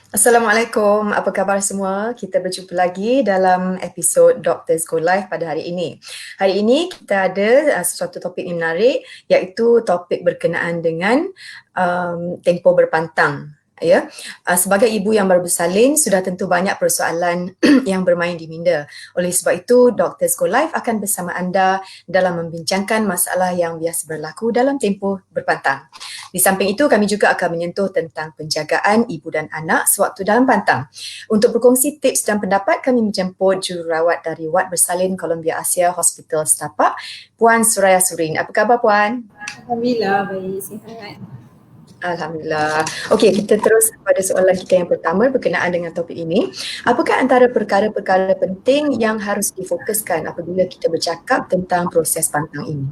Assalamualaikum, apa khabar semua? Kita berjumpa lagi dalam episod Doctors Go Live pada hari ini. Hari ini kita ada sesuatu topik yang menarik, iaitu topik berkenaan dengan tempoh berpantang. Ya, sebagai ibu yang baru bersalin, sudah tentu banyak persoalan yang bermain di minda. Oleh sebab itu, Doctors Go Live akan bersama anda dalam membincangkan masalah yang biasa berlaku dalam tempoh berpantang. Di samping itu, kami juga akan menyentuh tentang penjagaan ibu dan anak sewaktu dalam pantang. Untuk berkongsi tips dan pendapat, kami menjemput jururawat dari Wad Bersalin Columbia Asia Hospital Setapak, Puan Suraya Surin. Apa khabar Puan? Alhamdulillah, baik, sihat. Alhamdulillah. Okey, kita terus pada soalan kita yang pertama berkenaan dengan topik ini. Apakah antara perkara-perkara penting yang harus difokuskan apabila kita bercakap tentang proses pantang ini?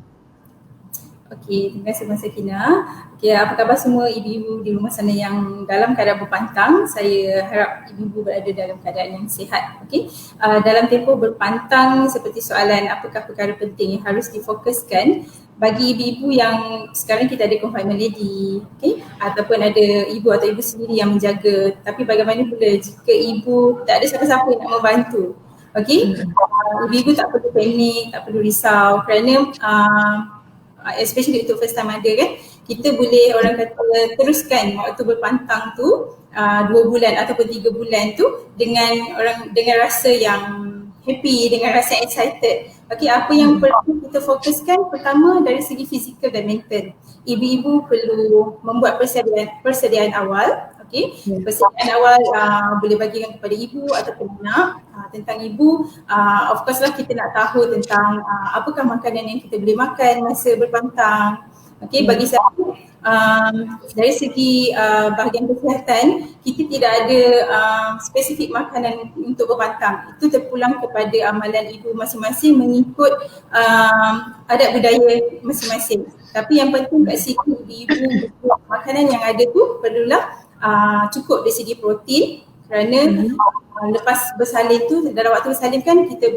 Okey, terima kasih Puan Sakina. Okey, apa khabar semua ibu-ibu di rumah sana yang dalam keadaan berpantang? Saya harap ibu-ibu berada dalam keadaan yang sihat. Okey, dalam tempoh berpantang seperti soalan apakah perkara penting yang harus difokuskan bagi ibu-ibu yang sekarang kita ada confinement lady, okey, ataupun ada ibu atau ibu sendiri yang menjaga, tapi bagaimana pula jika ibu tak ada siapa-siapa yang nak membantu? Okey, ibu-ibu tak perlu panik, tak perlu risau kerana especially untuk first time mother kan, kita boleh orang kata teruskan waktu berpantang tu 2 bulan ataupun 3 bulan tu dengan rasa yang happy, dengan rasa excited. Okey, apa yang perlu kita fokuskan pertama dari segi fizikal dan mental. Ibu-ibu perlu membuat persediaan awal. Okey, persediaan awal boleh bagikan kepada ibu ataupun anak tentang ibu. Of course lah kita nak tahu tentang apakah makanan yang kita boleh makan masa berpantang. Okey, bagi saya dari segi bahagian kesihatan, kita tidak ada spesifik makanan untuk berpantang. Itu terpulang kepada amalan ibu masing-masing mengikut adat budaya masing-masing. Tapi yang penting kat situ ibu makanan yang ada tu perlulah cukup dari segi protein kerana lepas bersalin tu, dalam waktu bersalin kan kita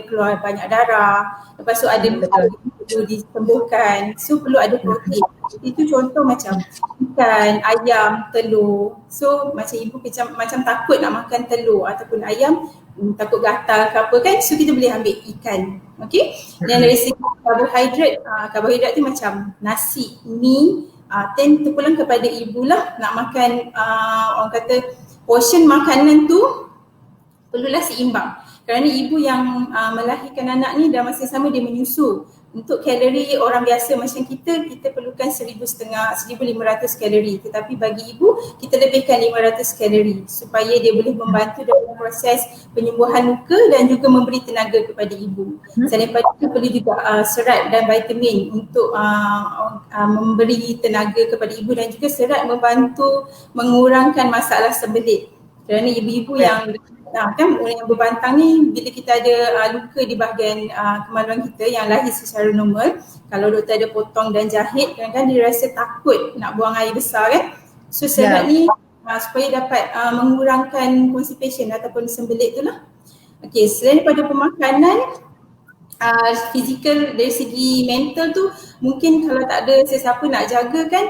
keluar banyak darah, lepas tu ada luka yang perlu disembuhkan, so perlu ada protein. Itu contoh macam ikan, ayam, telur. So macam ibu macam takut nak makan telur ataupun ayam, takut gatal ke apa kan, so kita boleh ambil ikan. Okay, dan dari segi karbohidrat tu macam nasi, mi, then terpulang kepada ibu lah nak makan orang kata portion makanan tu perlulah seimbang. Kerana ibu yang melahirkan anak ni dalam masa sama dia menyusu. Untuk kalori orang biasa macam kita perlukan 1,500 kalori. Tetapi bagi ibu, kita lebihkan 500 kalori supaya dia boleh membantu dalam proses penyembuhan luka dan juga memberi tenaga kepada ibu. Selain daripada itu perlu juga serat dan vitamin untuk memberi tenaga kepada ibu dan juga serat membantu mengurangkan masalah sembelit. Kerana ibu-ibu yang kan orang yang berbantang ni bila kita ada luka di bahagian kemaluan kita yang lahir secara normal, kalau doktor ada potong dan jahit kadang-kadang dia rasa takut nak buang air besar kan. So serat ni supaya dapat mengurangkan constipation ataupun sembelit tu lah. Okay, selain daripada pemakanan, fizikal dari segi mental tu mungkin kalau tak ada sesiapa nak jaga kan,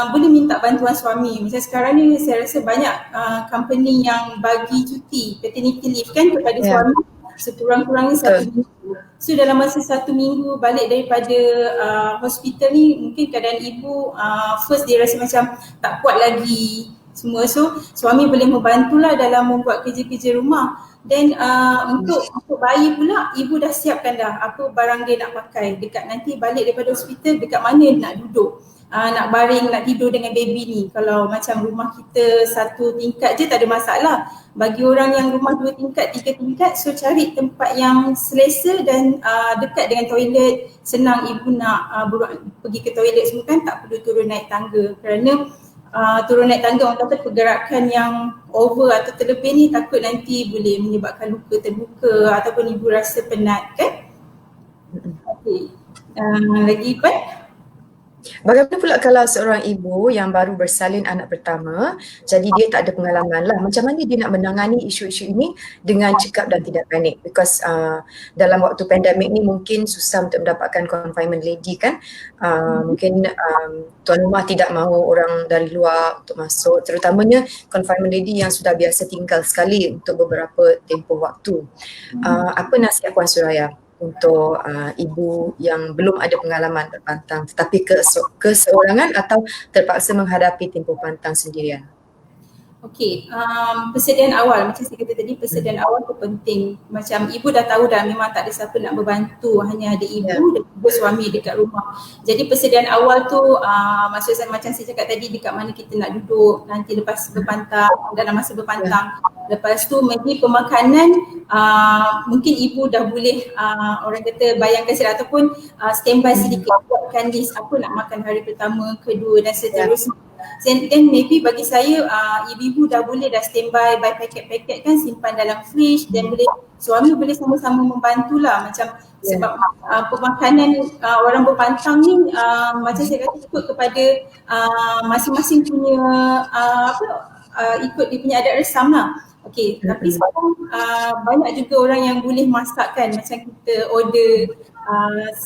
boleh minta bantuan suami. Macam sekarang ni saya rasa banyak company yang bagi cuti paternity leave kan kepada suami sekurang-kurangnya 1 minggu. So dalam masa 1 minggu balik daripada hospital ni mungkin keadaan ibu first dia rasa macam tak kuat lagi semua. So suami boleh membantulah dalam membuat kerja-kerja rumah. Dan untuk bayi pula ibu dah siapkan dah apa barang dia nak pakai dekat nanti balik daripada hospital, dekat mana nak duduk, nak baring, nak tidur dengan baby ni. Kalau macam rumah kita 1 tingkat je tak ada masalah. Bagi orang yang rumah 2 tingkat, 3 tingkat, so cari tempat yang selesa dan dekat dengan toilet, senang ibu nak pergi ke toilet semua kan, tak perlu turun naik tangga. Kerana turun naik tangga orang kata pergerakan yang over atau terlebih ni takut nanti boleh menyebabkan luka terbuka ataupun ibu rasa penat kan. Okay. Lagi Pat? Bagaimana pula kalau seorang ibu yang baru bersalin anak pertama, jadi dia tak ada pengalaman lah. Macam mana dia nak menangani isu-isu ini dengan cekap dan tidak panik? Because dalam waktu pandemik ni mungkin susah untuk mendapatkan confinement lady kan. Mungkin tuan rumah tidak mahu orang dari luar untuk masuk, terutamanya confinement lady yang sudah biasa tinggal sekali untuk beberapa tempoh waktu. Apa nasihat Puan Suraya untuk ibu yang belum ada pengalaman berpantang tetapi keseorangan atau terpaksa menghadapi tempoh pantang sendirian? Okey, persediaan awal macam saya kata tadi, persediaan awal tu penting. Macam ibu dah tahu dah memang tak ada siapa nak membantu, hanya ada ibu dan juga suami dekat rumah. Jadi persediaan awal tu maksud saya macam saya cakap tadi, dekat mana kita nak duduk nanti lepas berpantang, dalam masa berpantang. Lepas tu maybe pemakanan mungkin ibu dah boleh orang kata bayangkan sedikit ataupun standby sedikit, buatkan list apa nak makan hari pertama, kedua dan seterusnya. Then maybe bagi saya ibu-ibu dah boleh dah standby buy paket-paket kan, simpan dalam fridge, dan boleh suami boleh sama-sama membantulah macam sebab pemakanan orang berpantang ni macam saya kata ikut kepada masing-masing punya ikut dia punya adat resam lah. Okey, tapi sekarang banyak juga orang yang boleh masak kan, macam kita order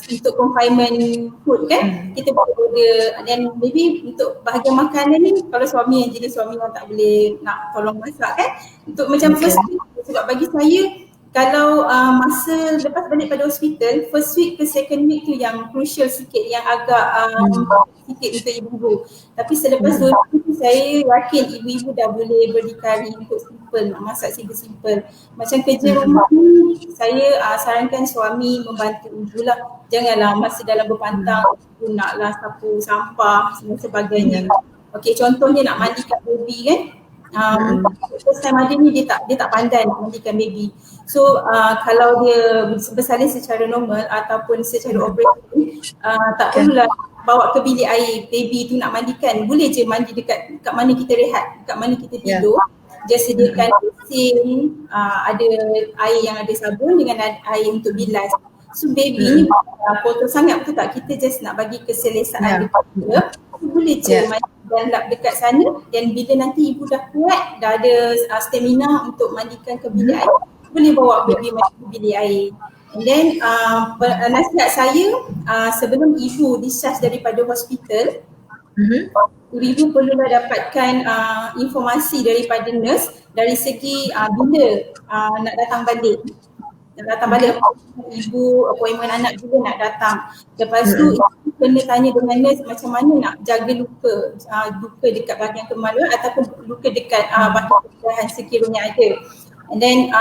untuk confinement food kan, kita boleh order, dan maybe untuk bahagian makanan ni kalau suami yang jenis suami yang tak boleh nak tolong masak kan, untuk macam first week, sebab bagi saya kalau masa lepas balik pada hospital, first week ke second week tu yang crucial sikit, yang agak sikit untuk ibu-ibu. Tapi selepas 2 minggu saya yakin ibu-ibu dah boleh berdikari untuk simple, nak masak simple-simple. Macam kerja rumah ni, saya sarankan suami membantu ibu lah. Janganlah masa dalam berpantang ibu naklah sapu sampah dan sebagainya. Okey, contohnya nak mandikan baby kan. First time ada ni dia tak pandai nak mandikan baby. So kalau dia bersalin secara normal ataupun secara operasi, tak perlulah bawa ke bilik air baby tu nak mandikan. Boleh je mandi dekat mana kita rehat, dekat mana kita tidur. Just sediakan mesin, ada air yang ada sabun dengan air untuk bilas. So baby ni kotor sangat, betul tak? Kita just nak bagi keselesaan dekat dia. Boleh je mandi dan lap dekat sana, dan bila nanti ibu dah kuat, dah ada stamina untuk mandikan ke bilik air, boleh bawa baby mandi ke bilik air. And then nasihat saya sebelum ibu discharge daripada hospital, ibu perlulah dapatkan informasi daripada nurse dari segi bila nak datang balik. Ibu appointment anak juga nak datang. Lepas tu ibu kena tanya dengan nurse macam mana nak jaga luka dekat bahagian kemaluan ataupun luka dekat bahagian pecahan sekiranya ada. And then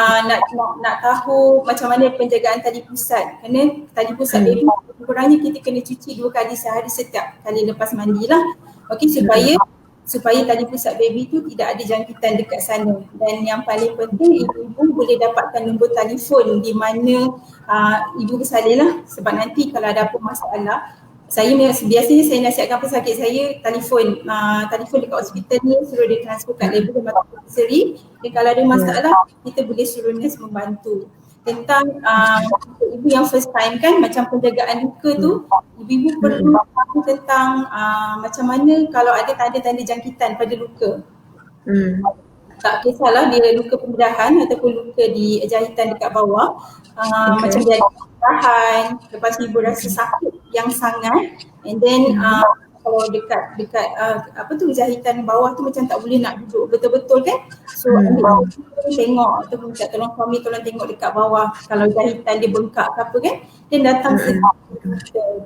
nak tahu macam mana penjagaan tali pusat. Kerana tali pusat baby kurangnya kita kena cuci 2 kali sehari setiap kali lepas mandi lah. Okey, supaya tali pusat baby tu tidak ada jangkitan dekat sana. Dan yang paling penting, ibu boleh dapatkan nombor telefon di mana ibu bersalin lah, sebab nanti kalau ada apa masalah, biasanya saya nasihatkan pesakit saya telefon dekat hospital ni, suruh dia transfer kat label maternity, dan kalau ada masalah kita boleh suruh nurse membantu. Tentang ibu yang first time kan, macam penjagaan luka tu, ibu-ibu perlu tahu tentang macam mana kalau ada tanda-tanda jangkitan pada luka. Tak kisahlah dia luka pembedahan ataupun luka di jahitan dekat bawah, macam dia ada pembedahan, lepas ibu rasa sakit yang sangat, and then kalau dekat jahitan bawah tu macam tak boleh nak duduk betul-betul kan. So tengok ataupun minta tolong suami tolong tengok dekat bawah kalau jahitan dia bengkak ke apa kan, dan datang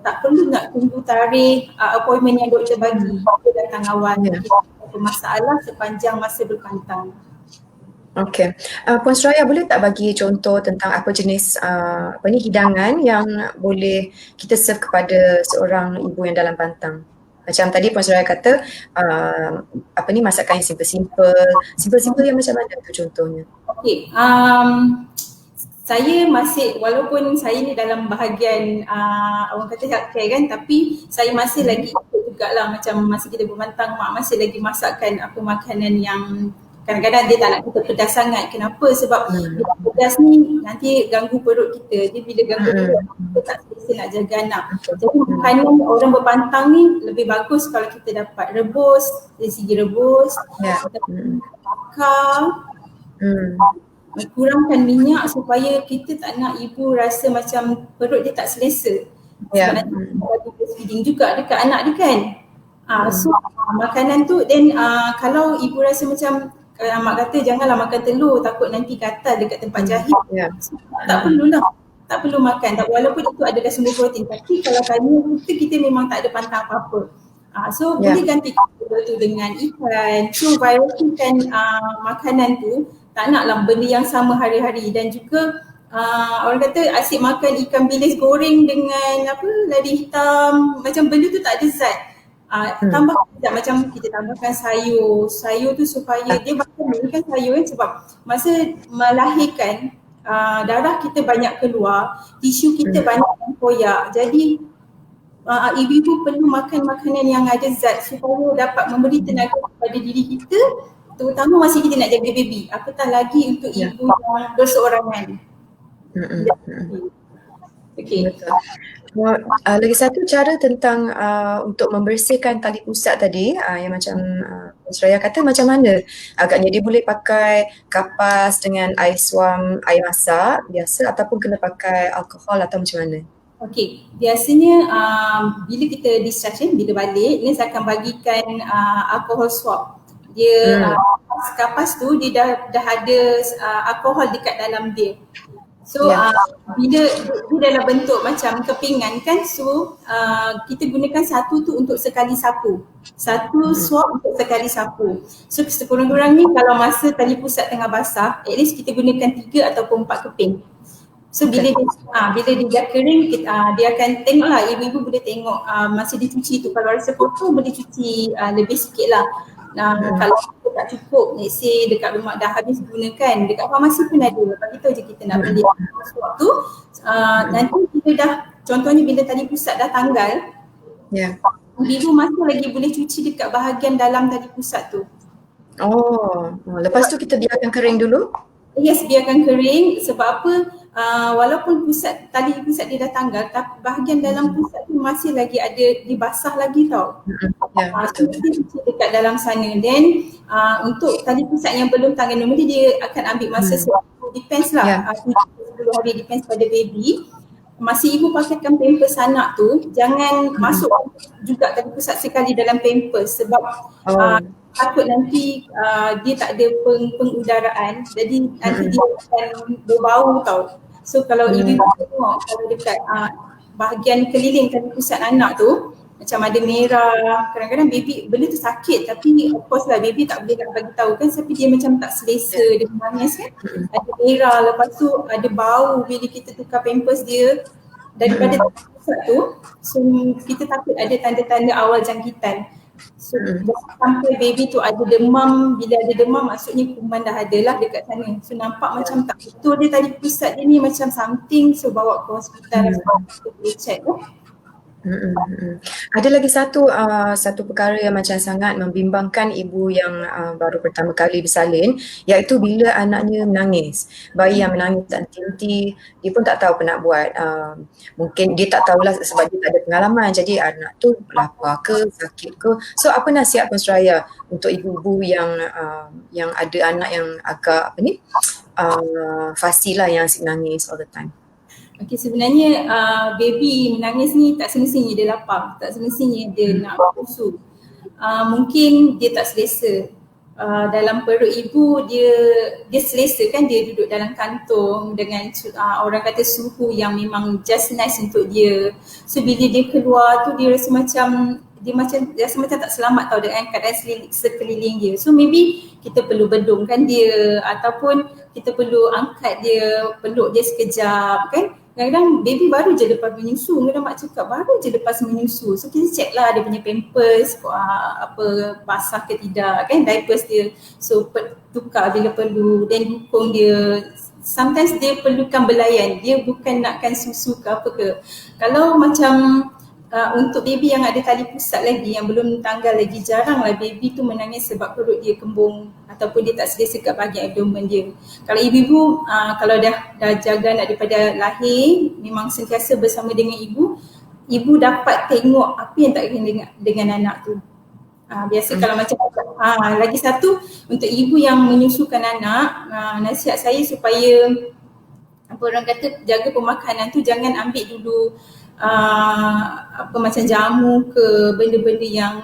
tak perlu nak tunggu tarikh appointment yang doktor bagi, kita datang awal. Kita masalah sepanjang masa berpantang. Okey. Puan Suraya, boleh tak bagi contoh tentang apa jenis hidangan yang boleh kita serve kepada seorang ibu yang dalam pantang? Macam tadi Puan Suraya kata masakan yang simple yang macam mana tu contohnya? Okey, saya masih, walaupun saya ni dalam bahagian orang kata healthcare kan, tapi saya masih lagi ikut jugalah macam masa kita berpantang, mak masih lagi masakkan apa makanan yang kadang-kadang dia tak nak kita pedas sangat. Kenapa? Sebab bila pedas ni nanti ganggu perut kita. Dia bila ganggu perut kita tak selesa nak jaga anak. Jadi makanan orang berpantang ni lebih bagus kalau kita dapat rebus, dari segi rebus, bakar, kurangkan minyak supaya kita tak nak ibu rasa macam perut dia tak selesa. Sebab nanti bagi breastfeeding juga dekat anak dia kan. So makanan tu then kalau ibu rasa macam mak kata janganlah makan telur takut nanti gatal dekat tempat jahit. So, tak perlulah. Tak perlu makan. Walaupun itu adalah sumber protein. Tapi kalau tanya kita memang tak ada pantang apa-apa. So boleh ganti telur tu dengan ikan. So variasikan makanan tu. Tak naklah benda yang sama hari-hari. Dan juga orang kata asyik makan ikan bilis goreng dengan ladi hitam. Macam benda tu tak ada zat. Tambah macam kita tambahkan sayur tu supaya dia bahkan sayur kan sebab masa melahirkan darah kita banyak keluar, tisu kita banyak yang koyak. Jadi ibu-ibu perlu makan makanan yang ada zat supaya dapat memberi tenaga kepada diri kita, terutama masa kita nak jaga baby, apatah lagi untuk ibu yang berseorangan. Okay. Betul. Lagi satu cara tentang untuk membersihkan tali pusat tadi yang macam Suraya kata macam mana? Agaknya dia boleh pakai kapas dengan air suam, air masak biasa ataupun kena pakai alkohol atau macam mana? Okey, biasanya bila kita discharge, bila balik, nurse akan bagikan alkohol swab. Dia kapas tu dia dah ada alkohol dekat dalam dia. So bila dia dalam bentuk macam kepingan kan, so kita gunakan satu tu untuk sekali sapu, satu swab untuk sekali sapu. So sekurang-kurangnya kalau masa tali pusat tengah basah, at least kita gunakan 3 ataupun 4 keping. So bila dia dah kering, dia akan tengoklah, ibu-ibu boleh tengok masa dia cuci tu, kalau rasa kotor boleh cuci lebih sikit lah. Kalau tak cukup, let's say dekat rumah dah habis gunakan, dekat farmasi pun ada, bagi tahu je kita nak beli swab tu. Nanti kita dah, contohnya bila tali pusat dah tanggal, ibu masih lagi boleh cuci dekat bahagian dalam tali pusat tu. Lepas tu kita biarkan kering dulu? Yes, biarkan kering. Sebab apa? Walaupun tali pusat dia dah tanggal, tapi bahagian dalam pusat tu masih lagi ada, dibasah lagi tau. So kita cuci dekat dalam sana. Then untuk tali pusat yang belum tanggal, normally dia akan ambil masa depends lah, 10 hari, depends pada baby. Masih ibu pakaikan pampers anak tu, jangan masuk juga tali pusat sekali dalam pampers sebab takut nanti dia tak ada pengudaraan, jadi nanti dia akan berbau tau. So kalau ibu tengok kalau dekat bahagian keliling tali pusat anak tu macam ada merah, kadang-kadang baby benda tu sakit tapi of course lah baby tak boleh nak bagi tahu kan, tapi dia macam tak selesa, dia menangis kan, ada merah, lepas tu ada bau bila kita tukar pampers dia daripada tali pusat tu. So kita takut ada tanda-tanda awal jangkitan. So sampai baby tu ada demam, bila ada demam maksudnya kuman dah ada lah dekat sana. So nampak macam tak betul dia tali pusat dia ni macam something, so bawa ke hospital kita boleh check. Ada lagi satu perkara yang macam sangat membimbangkan ibu yang baru pertama kali bersalin, iaitu bila anaknya menangis. Bayi yang menangis tak henti, dia pun tak tahu apa nak buat. Mungkin dia tak tahulah sebab dia tak ada pengalaman, jadi anak tu lapar ke, sakit ke. So apa nasihat Puan Suraya untuk ibu-ibu yang ada anak yang agak fussy lah, yang asyik menangis all the time? Okay, sebenarnya baby menangis ni tak semestinya dia lapar, tak semestinya dia nak susu. Mungkin dia tak selesa. Dalam perut ibu dia selesa kan, dia duduk dalam kantung dengan orang kata suhu yang memang just nice untuk dia. So bila dia keluar tu dia rasa macam tak selamat tau dengan keadaan sekeliling dia. So maybe kita perlu bedungkan dia ataupun kita perlu angkat dia, peluk dia sekejap kan. Kadang-kadang baby baru je lepas menyusu, kadang mak cakap baru je lepas menyusu. So kita check lah dia punya pampers, basah ke tidak kan, diapers dia. So tukar bila perlu, dan dukung dia. Sometimes dia perlukan belayan, dia bukan nakkan susu ke apa ke. Kalau macam untuk baby yang ada tali pusat lagi, yang belum tanggal lagi, jaranglah baby tu menangis sebab perut dia kembung ataupun dia tak selesa kat bahagian abdomen dia. Kalau ibu-ibu kalau dah jaga anak daripada lahir, memang sentiasa bersama dengan ibu, ibu dapat tengok apa yang tak kena dengan anak tu. Biasa kalau macam lagi satu, untuk ibu yang menyusukan anak, nasihat saya supaya apa orang kata, jaga pemakanan tu, jangan ambil dulu apa macam jamu ke benda-benda yang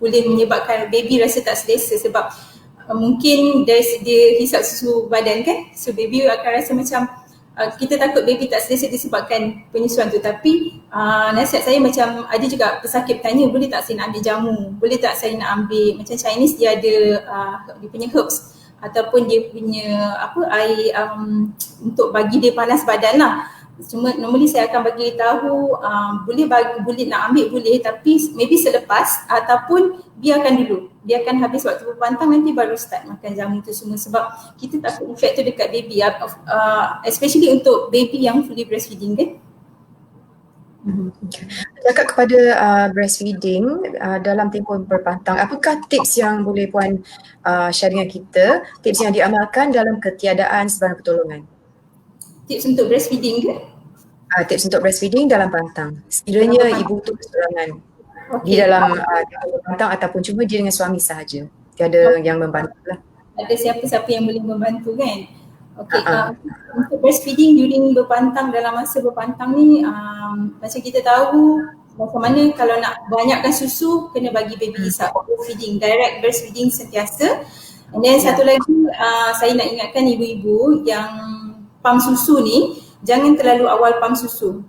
boleh menyebabkan baby rasa tak selesa, sebab mungkin dari dia hisap susu badan kan, so baby akan rasa macam kita takut baby tak selesa disebabkan penyusuan tu. Tapi nasihat saya macam ada juga pesakit bertanya, boleh tak saya nak ambil jamu, boleh tak saya nak ambil macam Chinese, dia ada dia punya herbs ataupun dia punya apa air untuk bagi dia panas badan lah. Cuma normally saya akan bagi tahu boleh nak ambil boleh, tapi maybe selepas ataupun biarkan dulu, biarkan habis waktu berpantang, nanti baru start makan jamu tu semua, sebab kita takut efek tu dekat baby, especially untuk baby yang fully breastfeeding kan. Cakap kepada breastfeeding dalam tempoh berpantang, apakah tips yang boleh Puan share dengan kita, tips yang diamalkan dalam ketiadaan sebarang pertolongan? Tips untuk breastfeeding ke? Tips untuk breastfeeding dalam pantang. Sekiranya ibu tu berseorangan di dalam pantang ataupun cuma dia dengan suami sahaja, tiada yang membantu lah. Ada siapa-siapa yang boleh membantu kan? Okay, untuk breastfeeding during berpantang, dalam masa berpantang ni, macam kita tahu macam mana kalau nak banyakkan susu, kena bagi baby hisap, breastfeeding, direct breastfeeding sentiasa. And then satu lagi, saya nak ingatkan ibu-ibu yang pam susu ni, jangan terlalu awal pam susu.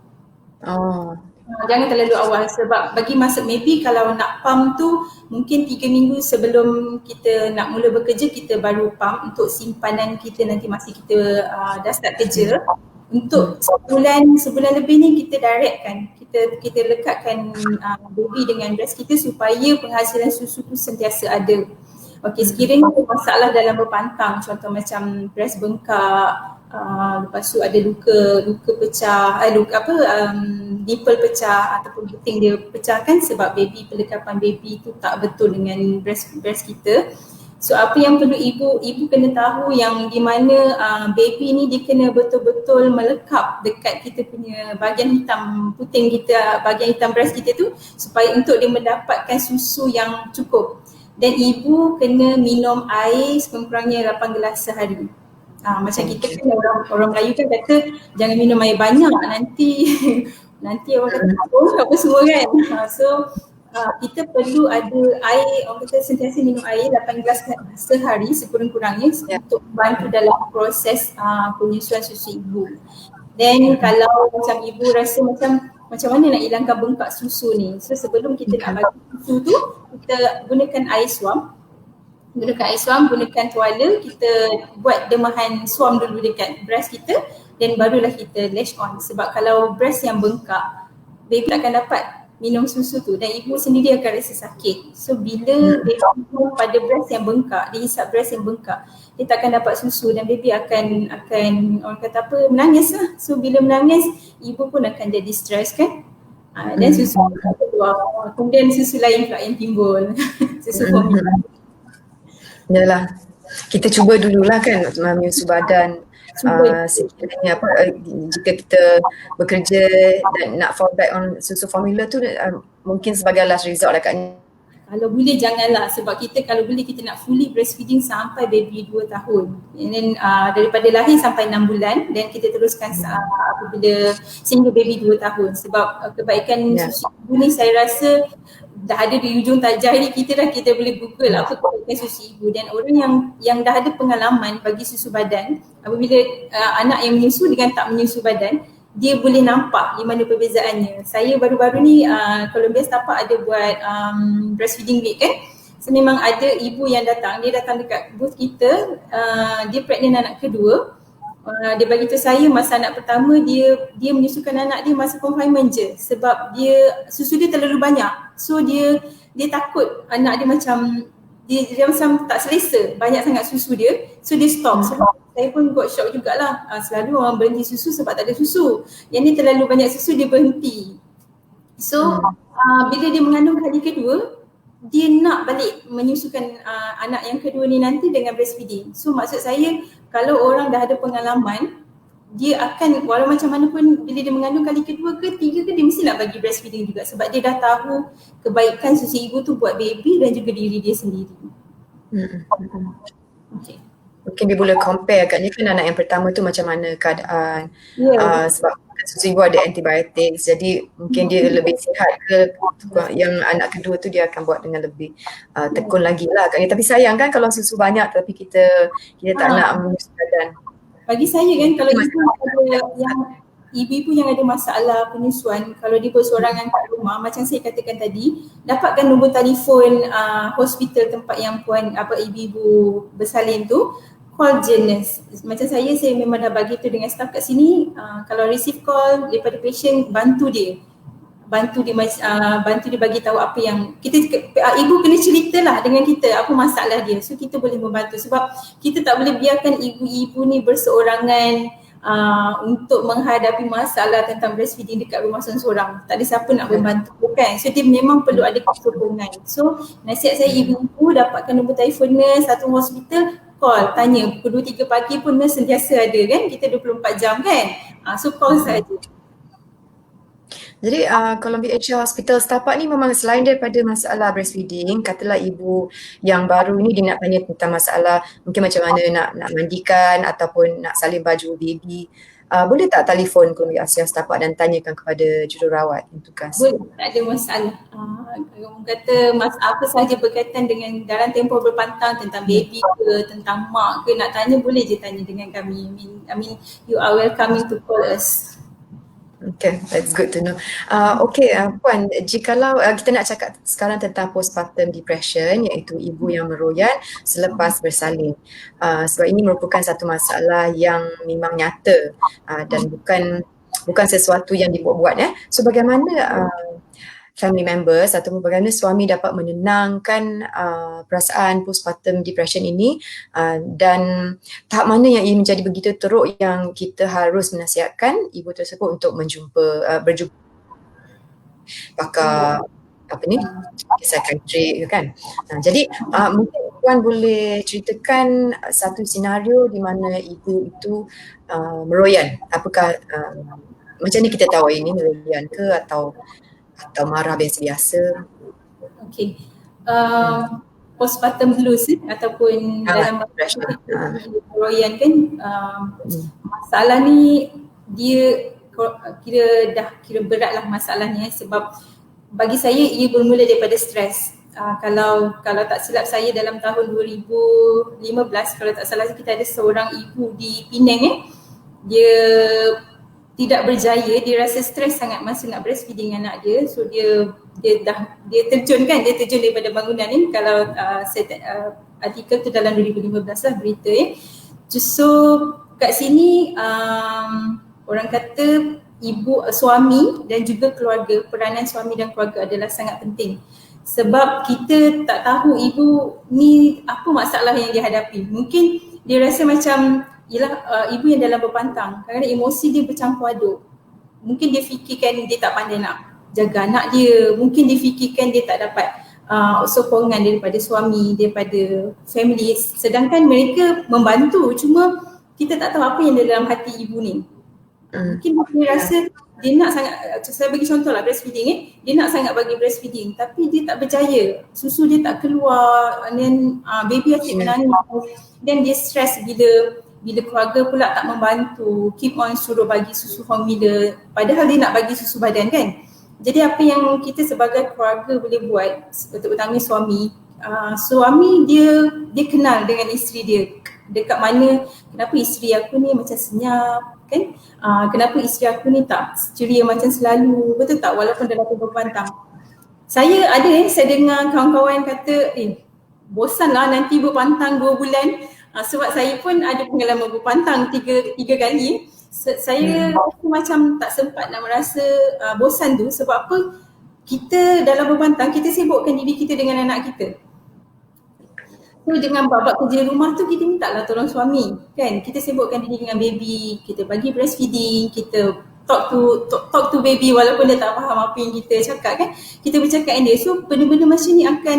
Jangan terlalu awal, sebab bagi masa maybe kalau nak pam tu mungkin 3 minggu sebelum kita nak mula bekerja, kita baru pam untuk simpanan kita nanti masa kita dah start kerja. Untuk sebulan lebih ni kita directkan, kita lekatkan baby dengan breast kita supaya penghasilan susu tu sentiasa ada. Okey, sekiranya ada masalah dalam berpantang, contoh macam breast bengkak, lepas tu ada luka pecah, nipple pecah ataupun puting dia pecah kan, sebab baby, pelekapan baby tu tak betul dengan breast kita. So apa yang perlu ibu kena tahu, yang di mana baby ni dia kena betul-betul melekap dekat kita punya bahagian hitam puting kita, bahagian hitam breast kita tu, supaya untuk dia mendapatkan susu yang cukup. Dan ibu kena minum air sekurang-kurangnya 8 gelas sehari. Macam kita kan orang Melayu kan kata jangan minum air banyak, nanti orang kata apa semua kan. So kita perlu ada air, orang kata sentiasa minum air 8 gelas sehari sekurang-kurangnya untuk membantu dalam proses penyusuan susu ibu. Then kalau macam ibu rasa macam mana nak hilangkan bengkak susu ni, so sebelum kita nak bagi susu tu, kita gunakan air suam. Gunakan tuala, kita buat demahan suam dulu dekat breast kita, dan barulah kita latch on. Sebab kalau breast yang bengkak, baby tak akan dapat minum susu tu dan ibu sendiri akan rasa sakit. So bila baby pada breast yang bengkak, dia hisap breast yang bengkak, dia tak akan dapat susu dan baby akan orang kata apa, menangis lah. So bila menangis, ibu pun akan jadi stres kan. Dan susu akan keluar, kemudian susu lain pula yang timbul. Susu formula. Yalah, kita cuba dululah kan menyusu badan. Sekiranya jika kita bekerja dan nak fall back on susu formula tu, mungkin sebagai last resort lah Kak. Kalau boleh janganlah, sebab kita kalau boleh kita nak fully breastfeeding sampai baby 2 tahun. And then daripada lahir sampai 6 bulan, dan kita teruskan apabila sehingga baby 2 tahun. Sebab kebaikan susu ibu ni saya rasa dah ada di ujung jari kita dah, kita boleh google apa kebaikan susu ibu. Dan orang yang dah ada pengalaman bagi susu badan, apabila anak yang menyusu dengan tak menyusu badan, dia boleh nampak di mana perbezaannya. Saya baru-baru ni Columbia Setapak ada buat breastfeeding week kan. So memang ada ibu yang datang, dia datang dekat booth kita, dia pregnant anak kedua. Dia bagi tahu saya masa anak pertama dia menyusukan anak dia masa confinement je, sebab susu dia terlalu banyak. So dia takut anak dia macam dia macam tak selesa, banyak sangat susu dia. So dia stop. So saya pun got shock jugalah. Selalu orang berhenti susu sebab tak ada susu. Yang ni terlalu banyak susu, dia berhenti. So bila dia mengandung kali kedua, dia nak balik menyusukan anak yang kedua ni nanti dengan breastfeeding. So maksud saya, kalau orang dah ada pengalaman, dia akan walau macam mana pun bila dia mengandung kali kedua ke tiga ke, dia mesti nak bagi breastfeeding juga sebab dia dah tahu kebaikan susu ibu tu buat baby dan juga diri dia sendiri. Okay. Mungkin dia boleh compare agaknya kan anak yang pertama tu macam mana keadaan, sebab susu ibu ada antibiotik, jadi mungkin dia lebih sihat ke, yang anak kedua tu dia akan buat dengan lebih tekun lagi lah agaknya. Tapi sayang kan kalau susu banyak tapi kita tak nak menyusu badan. Bagi saya kan, kalau ibu yang ada masalah penyusuan, kalau dia bersorangan kat rumah, macam saya katakan tadi, dapatkan nombor telefon hospital tempat yang ibu-ibu bersalin tu, call je nurse. Macam saya memang dah bagi tu dengan staff kat sini, kalau receive call daripada patient, bantu dia bagi tahu apa yang ibu kena ceritalah dengan kita apa masalah dia, so kita boleh membantu sebab kita tak boleh biarkan ibu-ibu ni berseorangan untuk menghadapi masalah tentang breastfeeding dekat rumah seorang-seorang, tak ada siapa nak membantu kan, so dia memang perlu ada kesokongan. So nasihat saya, ibu-ibu dapatkan nombor telefon nurse satu hospital, call, tanya, pukul 2-3 pagi pun nurse sentiasa ada kan, kita 24 jam kan, so call saja. Jadi kalau BHR Hospital setapak ni memang selain daripada masalah breastfeeding, katalah ibu yang baru ni dia nak tanya tentang masalah mungkin macam mana nak mandikan ataupun nak salin baju baby, boleh tak telefon ke BHR setapak dan tanyakan kepada jururawat yang tugas? Boleh, tak ada masalah. Orang kata apa sahaja berkaitan dengan dalam tempoh berpantang tentang baby ke, tentang mak ke, nak tanya boleh je tanya dengan kami. I mean you are welcome to call us. Okay, that's good to know. Puan, jikalau kita nak cakap sekarang tentang postpartum depression, iaitu ibu yang meroyan selepas bersalin. Sebab ini merupakan satu masalah yang memang nyata dan bukan sesuatu yang dibuat-buat. So bagaimana family members atau bagaimana suami dapat menenangkan perasaan postpartum depression ini, dan tahap mana yang ia menjadi begitu teruk yang kita harus menasihatkan ibu tersebut untuk berjumpa pakar psikiatri kan. Jadi mungkin Puan boleh ceritakan satu senario di mana ibu itu meroyan. Apakah macam ni kita tahu ini meroyan ke atau marah biasa-biasa? Okay. Postpartum blues ataupun dalam bahasa royan kan, masalah ni dia kira berat lah masalahnya, sebab bagi saya ia bermula daripada stres. Kalau tak silap saya dalam tahun 2015, kalau tak salah, kita ada seorang ibu di Penang dia tidak berjaya, dia rasa stres sangat masa nak breastfeeding anak dia, so dia terjun daripada bangunan ni. Kalau artikel tu dalam 2015 lah berita So kat sini orang kata suami dan juga keluarga, peranan suami dan keluarga adalah sangat penting, sebab kita tak tahu ibu ni apa masalah yang dia hadapi. Mungkin dia rasa macam ibu yang dalam berpantang, kadang-kadang emosi dia bercampur aduk. Mungkin dia fikirkan dia tak pandai nak jaga anak dia, mungkin dia fikirkan dia tak dapat sokongan daripada suami, daripada family, sedangkan mereka membantu, cuma kita tak tahu apa yang dalam hati ibu ni. Mungkin dia rasa dia nak sangat, saya bagi contoh lah breastfeeding dia nak sangat bagi breastfeeding tapi dia tak berjaya, susu dia tak keluar, dan baby asyik menangis, dan dia stres bila keluarga pula tak membantu, keep on suruh bagi susu formula padahal dia nak bagi susu badan kan. Jadi apa yang kita sebagai keluarga boleh buat, terutama suami dia kenal dengan isteri dia, dekat mana, kenapa isteri aku ni macam senyap kan, kenapa isteri aku ni tak ceria macam selalu, betul tak, walaupun dalam berpantang. Saya dengar kawan-kawan kata bosan lah nanti berpantang 2 bulan. Sebab saya pun ada pengalaman berpantang 3 kali. Saya macam tak sempat nak merasa bosan tu, sebab apa, kita dalam berpantang kita sibukkan diri kita dengan anak kita. So dengan bab kerja rumah tu kita minta lah tolong suami kan, kita sibukkan diri dengan baby, kita bagi breastfeeding, kita talk to baby walaupun dia tak faham apa yang kita cakap kan, kita bercakap dengan dia. So benda-benda macam ni akan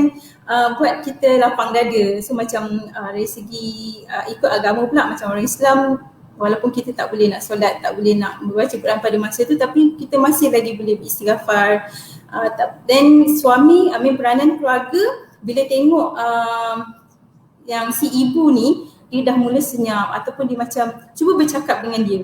buat kita lapang dada. So macam dari segi ikut agama pula, macam orang Islam, walaupun kita tak boleh nak solat, tak boleh nak membaca Quran pada masa tu, tapi kita masih lagi boleh beristighfar. Then suami, peranan keluarga, bila tengok yang si ibu ni, dia dah mula senyap ataupun dia macam cuba bercakap dengan dia.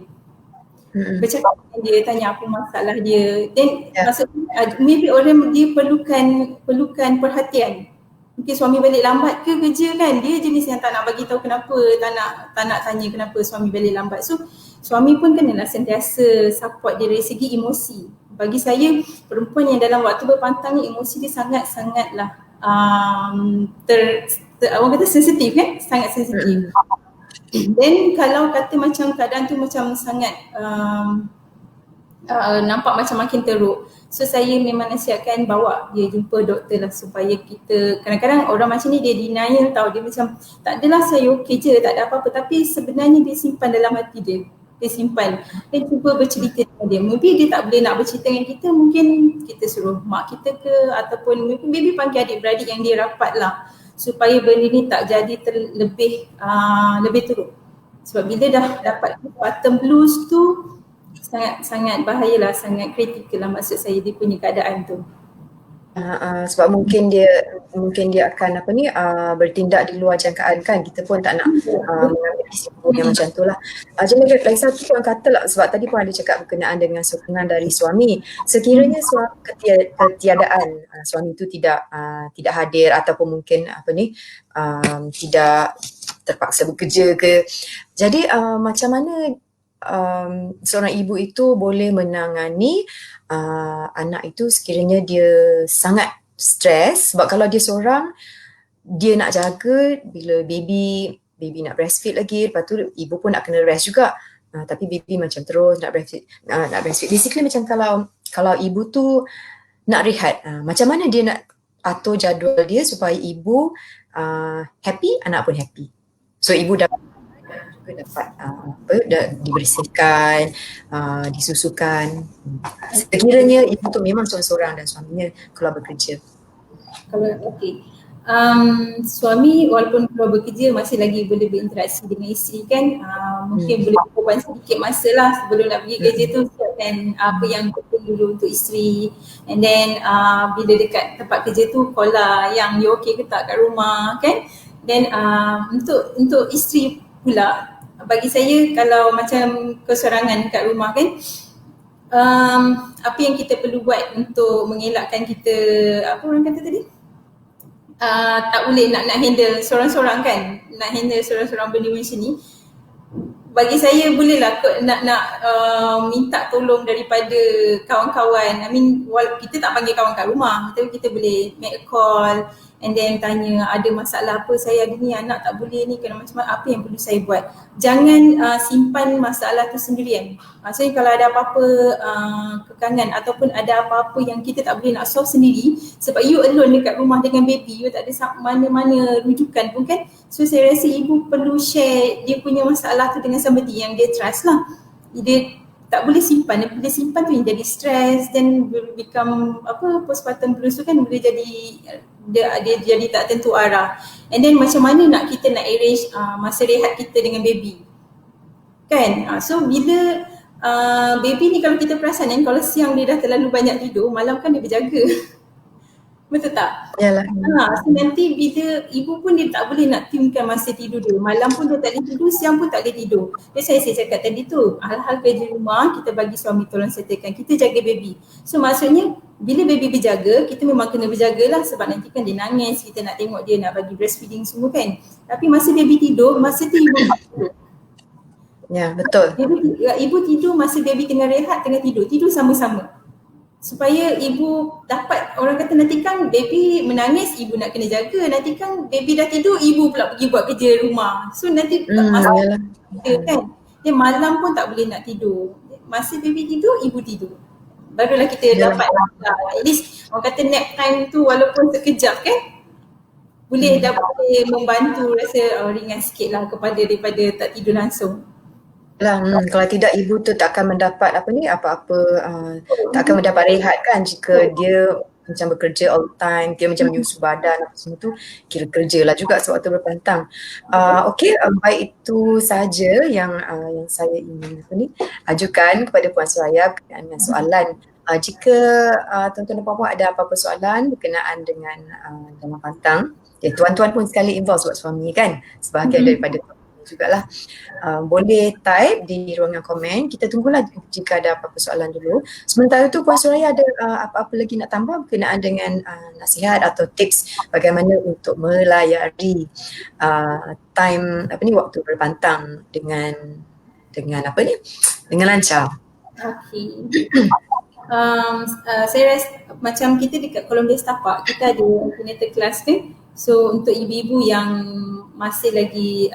Bercakap dengan dia, tanya apa masalah dia. Then maksudnya maybe orang dia perlukan perhatian. Mungkin suami balik lambat ke kerja kan, dia jenis yang tak nak bagi tahu kenapa, tak nak tanya kenapa suami balik lambat. So suami pun kenalah sentiasa support dia dari segi emosi. Bagi saya, perempuan yang dalam waktu berpantang ni emosi dia sangat-sangatlah orang kata sensitif kan, sangat sensitif. Then kalau kata macam keadaan tu macam sangat nampak macam makin teruk, so saya memang nasihatkan bawa dia jumpa doktor lah, supaya kita, kadang-kadang orang macam ni dia denial tau, dia macam tak adalah saya okey je, tak ada apa-apa, tapi sebenarnya dia simpan dalam hati dia simpan. Dia cuba bercerita dengan dia. Maybe dia tak boleh nak bercerita dengan kita, mungkin kita suruh mak kita ke, ataupun maybe panggil adik-beradik yang dia rapat lah, supaya benda ni tak jadi lebih teruk. Sebab bila dah dapat bottom blues tu, sangat bahayalah, sangat kritikal lah, maksud saya dia punya keadaan tu. Sebab mungkin dia akan bertindak di luar jangkaan kan, kita pun tak nak mengambil risiko yang macam tu lah. Jadi lagi satu pun kata lah, sebab tadi pun ada cakap berkenaan dengan sokongan dari suami. Sekiranya ketiadaan suami itu tidak hadir, ataupun mungkin tidak terpaksa bekerja ke, jadi macam mana seorang ibu itu boleh menangani anak itu sekiranya dia sangat stres? Sebab kalau dia seorang, dia nak jaga bila baby nak breastfeed lagi, lepas tu ibu pun nak kena rest juga, tapi baby macam terus nak breastfeed. Basically macam kalau ibu tu nak rehat, macam mana dia nak atur jadual dia supaya ibu happy, anak pun happy. So ibu dapat dibersihkan, disusukan. Sekiranya ibu tu memang seorang-seorang dan suaminya keluar bekerja. Suami walaupun keluar bekerja masih lagi boleh berinteraksi dengan isteri kan, mungkin boleh berkorban sedikit masa lah sebelum nak pergi kerja tu, siapkan apa yang penting dulu untuk isteri, and then bila dekat tempat kerja tu call lah yang you okay ke tak kat rumah kan. Then untuk isteri pula, bagi saya kalau macam keseorangan kat rumah kan, apa yang kita perlu buat untuk mengelakkan kita, apa orang kata tadi, tak boleh nak handle seorang-seorang kan, nak handle seorang-seorang benda macam ni. Bagi saya bolehlah nak minta tolong daripada kawan-kawan. Kita tak panggil kawan kat rumah, tapi kita boleh make a call and then tanya ada masalah apa, saya ada ni, anak tak boleh ni, kena macam apa yang perlu saya buat. Jangan simpan masalah tu sendirian. Maksudnya kalau ada apa-apa kekangan ataupun ada apa-apa yang kita tak boleh nak solve sendiri, sebab you alone dekat rumah dengan baby, you tak ada mana-mana rujukan pun kan. So saya rasa ibu perlu share dia punya masalah tu dengan somebody yang dia trust lah. Dia tak boleh simpan, bila simpan tu yang jadi stress, then become postpartum blues tu kan, boleh jadi dia jadi tak tentu arah. And then macam mana kita nak arrange masa rehat kita dengan baby kan. So bila baby ni, kalau kita perasan kan, kalau siang dia dah terlalu banyak tidur, malam kan dia berjaga. Betul tak? Yalah. So nanti bila ibu pun dia tak boleh nak timkan masa tidur dia. Malam pun dia tak boleh tidur, siang pun tak boleh tidur. Jadi saya cakap tadi tu, hal-hal kerja rumah kita bagi suami tolong settlekan, kita jaga baby. So maksudnya bila baby berjaga, kita memang kena berjagalah, sebab nanti kan dia nangis, kita nak tengok dia, nak bagi breastfeeding semua kan. Tapi masa baby tidur, masa tu ibu tidur. Ya, betul. Ibu tidur masa baby tengah rehat, tengah tidur sama-sama. Supaya ibu dapat, orang kata nanti kan baby menangis, ibu nak kena jaga, nanti kan baby dah tidur, ibu pula pergi buat kerja rumah. So nanti tak masalah kan. Dia malam pun tak boleh nak tidur. Masa baby tidur, ibu tidur. Barulah kita dapat at least orang kata nap time tu walaupun sekejap kan, boleh dapat membantu rasa ringan sikit lah daripada tak tidur langsung. Lah, kalau tidak ibu tu tak akan mendapat apa-apa tak akan mendapat rehat kan jika dia macam bekerja all the time, dia macam menyusu badan apa semua tu, kira kerja lah juga sewaktu berpantang. Okey, baik itu saja yang saya ingin ajukan kepada Puan Suraya berkenaan dengan soalan. Jika tuan-tuan dan puan-puan ada apa-apa soalan berkenaan dengan dalam pantang, tuan-tuan pun sekali involve sebab suami kan sebahagian daripada jugalah. Boleh type di ruangan komen. Kita tunggulah jika ada apa-apa soalan dulu. Sementara tu Puan Suraya ada apa-apa lagi nak tambah berkenaan dengan nasihat atau tips bagaimana untuk melayari waktu berpantang dengan dengan lancar. Okey. Saya rasa macam kita dekat Columbia Setapak, kita ada antenatal class kan. So untuk ibu-ibu yang masih lagi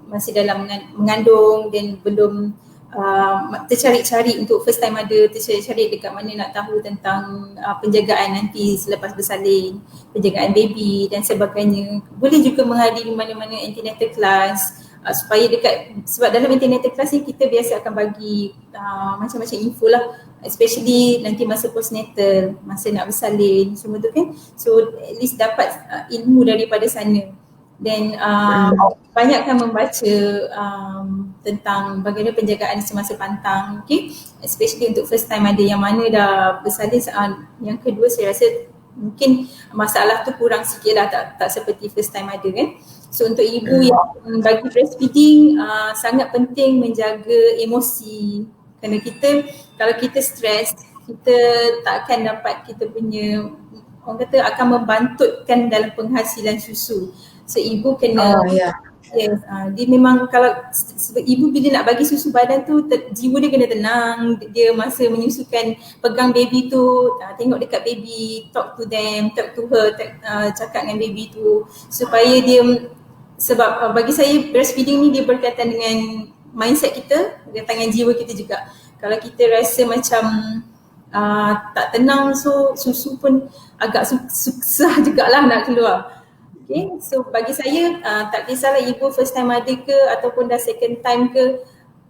masih dalam mengandung dan belum tercari-cari untuk first time mother, tercari-cari dekat mana nak tahu tentang penjagaan nanti selepas bersalin, penjagaan baby dan sebagainya. Boleh juga menghadiri mana-mana antenatal class supaya sebab dalam antenatal class ni kita biasa akan bagi macam-macam info lah, especially nanti masa postnatal, masa nak bersalin semua tu kan. So at least dapat ilmu daripada sana. Dan banyakkan membaca tentang bagaimana penjagaan semasa pantang, okay? Especially untuk first time mother yang mana dah bersalin. Yang kedua saya rasa mungkin masalah tu kurang sikit lah, tak seperti first time mother kan. So untuk ibu yang bagi breastfeeding sangat penting menjaga emosi, kerana kalau kita stres, kita tak akan dapat kita punya, orang kata akan membantutkan dalam penghasilan susu. So ibu kena dia memang kalau ibu bila nak bagi susu badan tu jiwa dia kena tenang. Dia masa menyusukan, pegang baby tu, tengok dekat baby, talk to them, talk to her, cakap dengan baby tu supaya dia, sebab bagi saya breastfeeding ni dia berkaitan dengan mindset kita, berkaitan dengan jiwa kita juga. Kalau kita rasa macam tak tenang, so susu pun agak susah jugalah nak keluar. Okay, so bagi saya tak kisahlah ibu first time mother ke ataupun dah second time ke,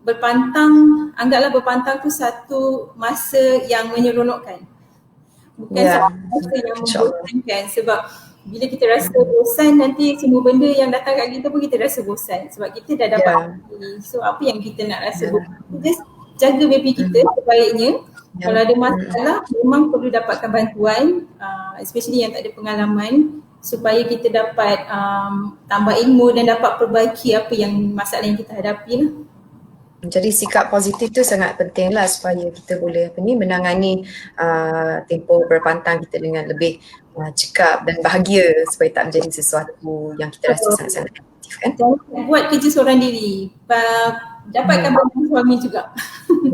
berpantang, anggaplah berpantang tu satu masa yang menyeronokkan, bukan satu masa yang membosankan. Sebab bila kita rasa bosan, nanti semua benda yang datang kat kita pun kita rasa bosan sebab kita dah dapat so apa yang kita nak rasa bosan, just jaga baby kita sebaiknya. Kalau ada masalah memang perlu dapatkan bantuan, especially yang tak ada pengalaman, supaya kita dapat tambah ilmu dan dapat perbaiki apa yang masalah yang kita hadapi lah. Jadi sikap positif tu sangat penting lah supaya kita boleh menangani tempoh berpantang kita dengan lebih cekap dan bahagia, supaya tak menjadi sesuatu yang kita rasa sangat-sangat negatif kan. Jangan buat kerja seorang diri, dapatkan bantuan suami juga.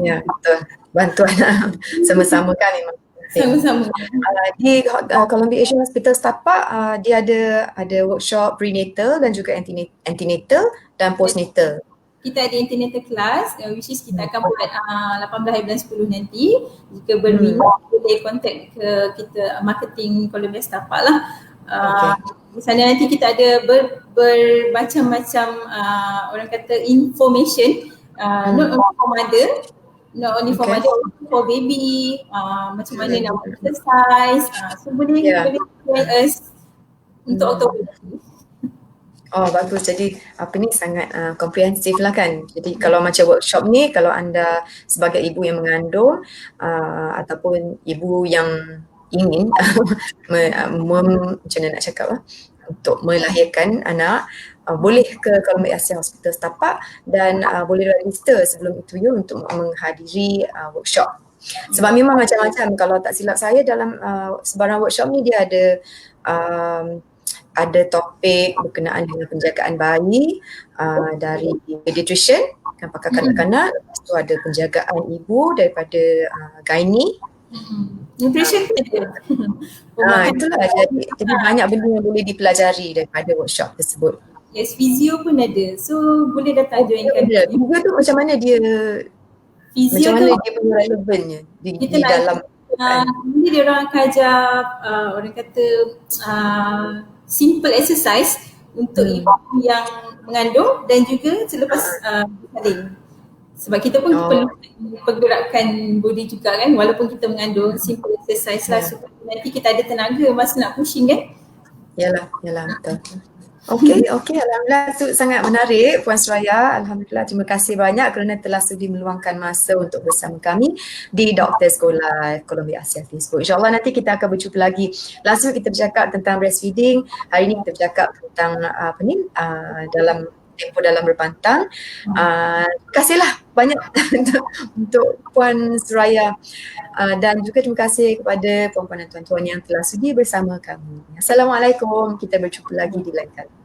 Ya, betul. Bantuan sama-sama kan memang sama-sama. Di Columbia Asian Hospital Setapak dia ada workshop prenatal dan juga antenatal dan postnatal. Kita ada antenatal class which is kita akan buat 18 bulan 10 nanti. Jika berminat boleh contact ke kita marketing Columbia Setapak lah. Di sana nanti kita ada bermacam-macam orang kata information, not only for mother, not only for mother, for baby, macam mana nak exercise, so boleh join us untuk automatic. Bagus. Jadi sangat komprehensif lah kan. Jadi kalau macam workshop ni, kalau anda sebagai ibu yang mengandung ataupun ibu yang ingin macam mana nak cakap untuk melahirkan anak, boleh ke Columbia Asian Hospital Setapak dan boleh register sebelum itu untuk menghadiri workshop. Sebab memang macam-macam, kalau tak silap saya dalam sebarang workshop ni dia ada topik berkenaan dengan penjagaan bayi dari pediatrician, pakar kanak-kanak, lepas tu ada penjagaan ibu daripada gynae. Nutrition pun ada. Itulah, jadi banyak benda yang boleh dipelajari daripada workshop tersebut. Yes, physio pun ada. So boleh datang joinkan. Physio tu macam mana dia physio macam mana dia punya relevannya di dalam nanti dia orang akan ajar orang kata simple exercise untuk ibu yang mengandung dan juga selepas bersalin. Sebab kita pun Oh. perlu pergerakan body juga kan, walaupun kita mengandung simple exercise lah supaya nanti kita ada tenaga masa nak pushing kan. Yalah, betul. Okey, alhamdulillah tu sangat menarik Puan Suraya. Alhamdulillah, terima kasih banyak kerana telah sudi meluangkan masa untuk bersama kami di Dr. Sekolah Columbia Asia Facebook. InsyaAllah nanti kita akan berjumpa lagi. Last week kita bercakap tentang breastfeeding, hari ini kita bercakap tentang dalam tempoh dalam berpantang. Terima kasihlah banyak untuk Puan Suraya. Dan juga terima kasih kepada puan-puan dan tuan-tuan yang telah sudi bersama kami. Assalamualaikum, kita berjumpa lagi di lain kali.